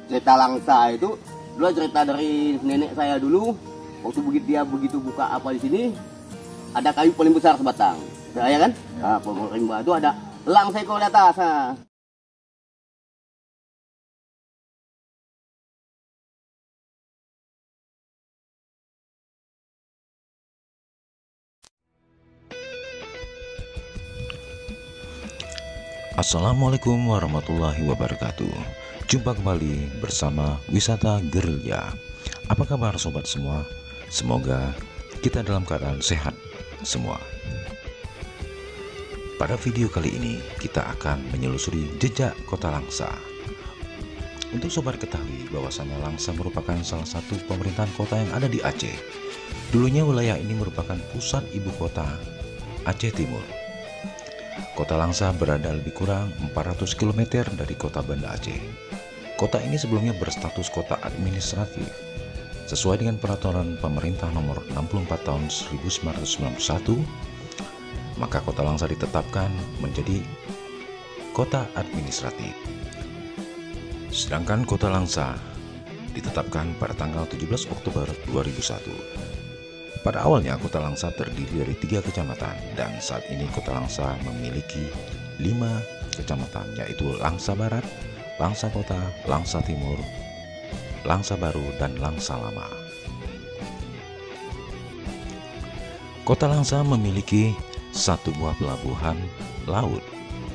cerita Langsa itu dulu cerita dari nenek saya dulu. Waktu begitu buka apa di sini, ada kayu paling besar sebatang, ya kan? Nah, pohon rimba itu ada elang seekor di atas. Nah. Assalamualaikum warahmatullahi wabarakatuh. Jumpa kembali bersama Wisata Gerilya. Apa kabar sobat semua? Semoga kita dalam keadaan sehat semua. Pada video kali ini kita akan menyelusuri jejak kota Langsa. Untuk sobat ketahui bahwasanya Langsa merupakan salah satu pemerintahan kota yang ada di Aceh. Dulunya wilayah ini merupakan pusat ibu kota Aceh Timur. Kota Langsa berada lebih kurang 400 km dari kota Banda Aceh. Kota ini sebelumnya berstatus kota administratif. Sesuai dengan peraturan pemerintah nomor 64 tahun 1991, maka kota Langsa ditetapkan menjadi kota administratif. Sedangkan kota Langsa ditetapkan pada tanggal 17 Oktober 2001. Pada awalnya kota Langsa terdiri dari 3 kecamatan dan saat ini kota Langsa memiliki 5 kecamatan, yaitu Langsa Barat, Langsa Kota, Langsa Timur, Langsa Baru, dan Langsa Lama. Kota Langsa memiliki 1 buah pelabuhan laut,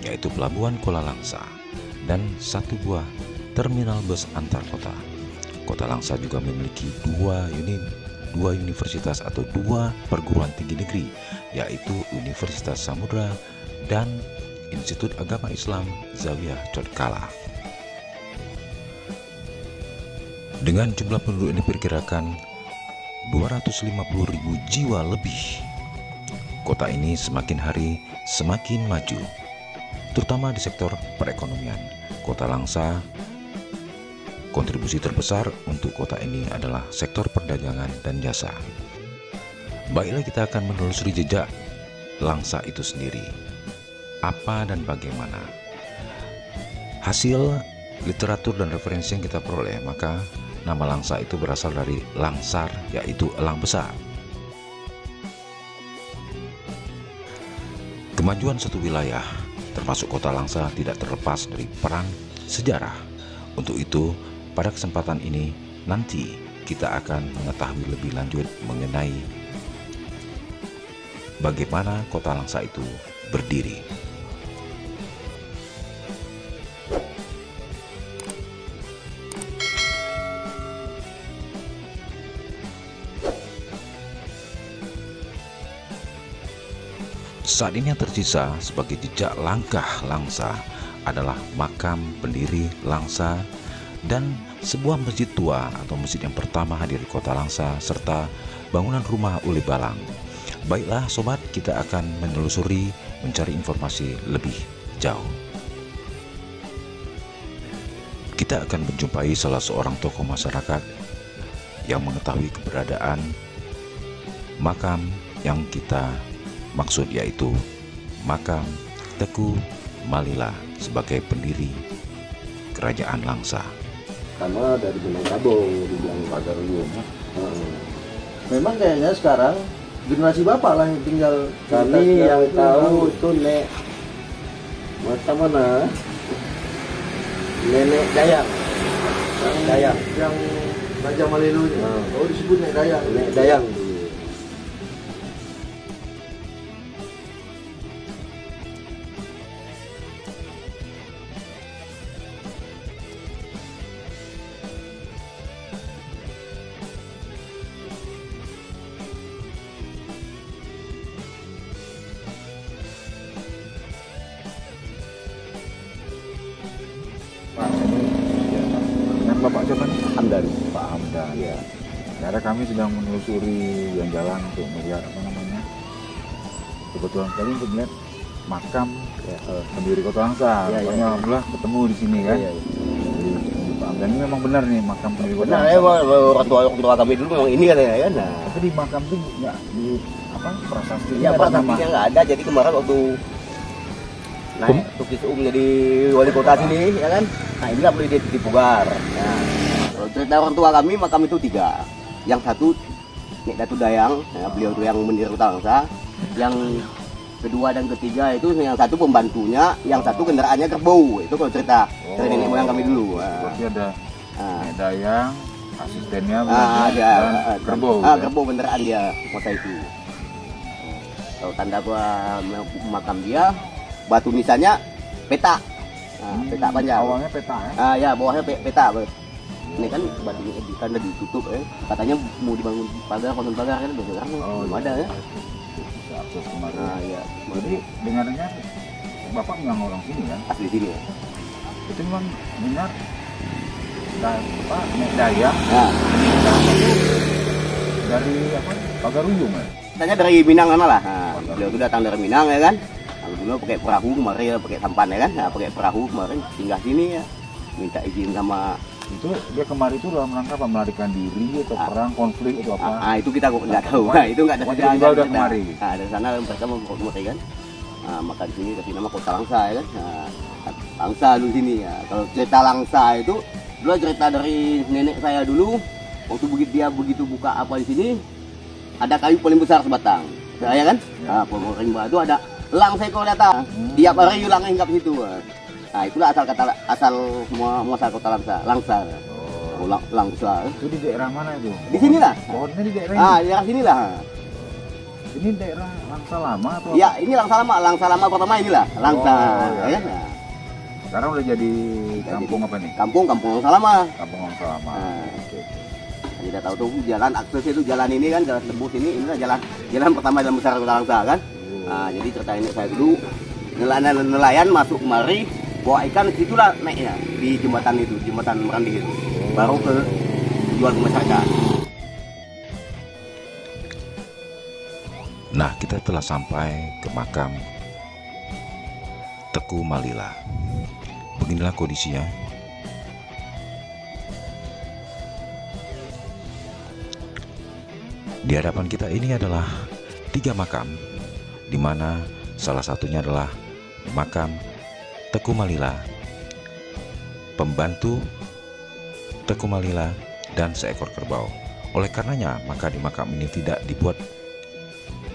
yaitu Pelabuhan Kuala Langsa, dan 1 buah terminal bus antar kota. Kota Langsa juga memiliki 2 universitas atau 2 perguruan tinggi negeri, yaitu Universitas Samudra dan Institut Agama Islam Zawiyah Cotkala. Dengan jumlah penduduk yang diperkirakan 250.000 jiwa lebih, kota ini semakin hari semakin maju, terutama di sektor perekonomian. Kota Langsa, kontribusi terbesar untuk kota ini adalah sektor perdagangan dan jasa. Baiklah, kita akan menelusuri jejak Langsa itu sendiri. Apa dan bagaimana? Hasil literatur dan referensi yang kita peroleh, maka nama Langsa itu berasal dari langsar, yaitu elang besar. Kemajuan suatu wilayah, termasuk kota Langsa, tidak terlepas dari peran sejarah. Untuk itu, pada kesempatan ini nanti kita akan mengetahui lebih lanjut mengenai bagaimana kota Langsa itu berdiri. Saat ini yang tersisa sebagai jejak langkah Langsa adalah makam pendiri Langsa dan sebuah masjid tua atau masjid yang pertama hadir di kota Langsa, serta bangunan rumah uli balang. Baiklah sobat, kita akan menelusuri, mencari informasi lebih jauh. Kita akan menjumpai salah seorang tokoh masyarakat yang mengetahui keberadaan makam yang kita maksud, yaitu makam Teku Malila sebagai pendiri kerajaan Langsa. Sama dari Minangkabau dibilang pagar dulu. Memang kayaknya sekarang generasi bapak lah yang tinggal. Kami yang tahu itu nek mata mana nenek Dayang. Dayang yang Raja Malelu. Oh, disebut nek Dayang. Nek Dayang. Dengan Bapak siapa nih? Hamdan. Pak Hamdan. Iya. Karena kami sedang menelusuri jalan-jalan untuk melihat kebetulan sekali untuk melihat makam pendiri kota Langsa. Makanya alhamdulillah ketemu di sini kan. Jadi Pak Hamdan ini memang benar nih makam pendiri kota Langsa. Orang tua kami dulu memang ini katanya kan. Nah, Tapi di makam itu nggak di prasasti. ya prasastinya nggak ada. Jadi kemarin waktu naik tukis jadi wali kota sini, ya kan? Nah inilah beli dia di Pugar. Nah, kalau cerita orang tua kami, makam itu 3. Yang satu Nek Datu Dayang, ya, beliau itu yang mendiri Kota Langsa. Yang kedua dan ketiga itu yang satu pembantunya, yang satu kendaraannya kerbau. Itu kalau cerita dari nenek moyang kami dulu. Berarti ada Nek Dayang, asistennya, dan kerbau. Kerbau kendaraan dia masa itu. Kalau tanda gua makam dia, batu nisannya peta. Peta panjang. Awalnya peta ya? Ya bawahnya peta. Ini kan batunya kan udah ditutup katanya mau dibangun pagar, konten pagar kan sekarang belum ada ya. Bisa akses kemarin. Iya. Jadi dengarnya Bapak memang orang sini kan? Asli sini ya. Itu memang dengar Nek Dayang. Nah, dari apa? Pagaruyung ya? katanya dari Minang sana lah. Nah, beliau itu datang dari Minang ya kan. Lalu dulu pakai perahu kemarin, pakai sampan ya kan. Nah, pakai perahu kemarin singgah sini ya. Minta izin sama Itu dia kemari itu dalam rangka apa? Melarikan diri atau perang, konflik atau apa? itu kita kok nggak tahu. Nah, itu nggak ada Pokoknya juga udah kemari. Nah, dari sana mereka mau kemari kan. Nah, maka di sini kasih nama Kota Langsa ya kan. Nah, Langsa dulu sini ya. Kalau cerita Langsa itu dulu cerita dari nenek saya dulu. Waktu begitu buka apa di sini, ada kayu paling besar sebatang. Ya kan? Nah, pohon rimba itu ada elang seekor datang. Tiap hari ulang hinggap situ. Nah, itulah asal muasal Kota Langsa. Langsa. Itu di daerah mana itu? Di sinilah. Pohonnya di daerah ini? Daerah sinilah. Ini daerah Langsa lama atau Ya, ini Langsa lama pertama inilah, Langsa. Iya. Ya. Nah, sekarang udah jadi kampung apa nih? kampung Langsa lama. Kampung Langsa lama. Nah. Oke. Kita tahu tuh jalan akses itu jalan ini kan, jalan tembus inilah jalan pertama dalam besar Kota Langsa kan. Nah, jadi cerita ini saya dulu nelayan masuk kemari bawa ikan, situlah naiknya di jembatan Meranding itu. Baru ke jual ke masyarakat. Nah, kita telah sampai ke makam Teku Malila. Beginilah kondisinya. Di hadapan kita ini adalah 3 makam, di mana salah satunya adalah makam Teku Malila, pembantu Teku Malila, dan seekor kerbau. Oleh karenanya, maka di makam ini tidak dibuat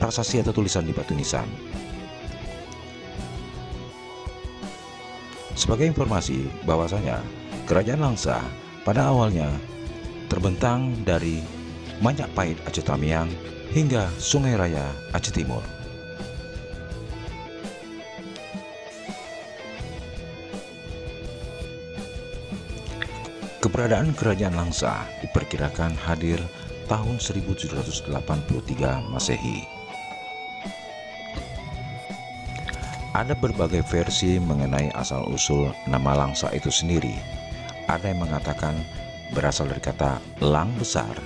prasasti atau tulisan di batu nisan. Sebagai informasi bahwasanya Kerajaan Langsa pada awalnya terbentang dari Majapahit Aceh Tamiang hingga Sungai Raya Aceh Timur. Keberadaan Kerajaan Langsa diperkirakan hadir tahun 1783 Masehi. Ada berbagai versi mengenai asal-usul nama Langsa itu sendiri. Ada yang mengatakan berasal dari kata lang besar,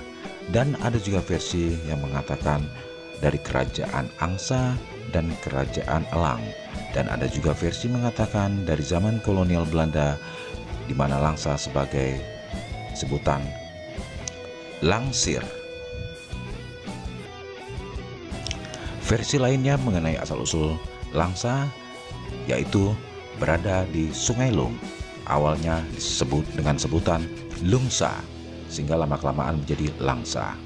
dan ada juga versi yang mengatakan dari Kerajaan Angsa dan Kerajaan Elang, dan ada juga versi mengatakan dari zaman kolonial Belanda, di mana Langsa sebagai sebutan Langsir. Versi lainnya mengenai asal-usul Langsa yaitu berada di Sungai Lung. Awalnya disebut dengan sebutan Lungsa, sehingga lama-kelamaan menjadi Langsa.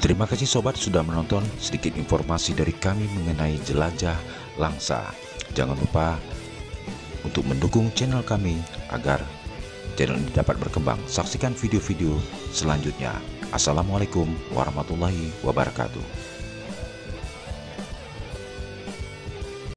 Terima kasih sobat sudah menonton sedikit informasi dari kami mengenai jelajah Langsa. Jangan lupa untuk mendukung channel kami agar channel ini dapat berkembang. Saksikan video-video selanjutnya. Assalamualaikum warahmatullahi wabarakatuh.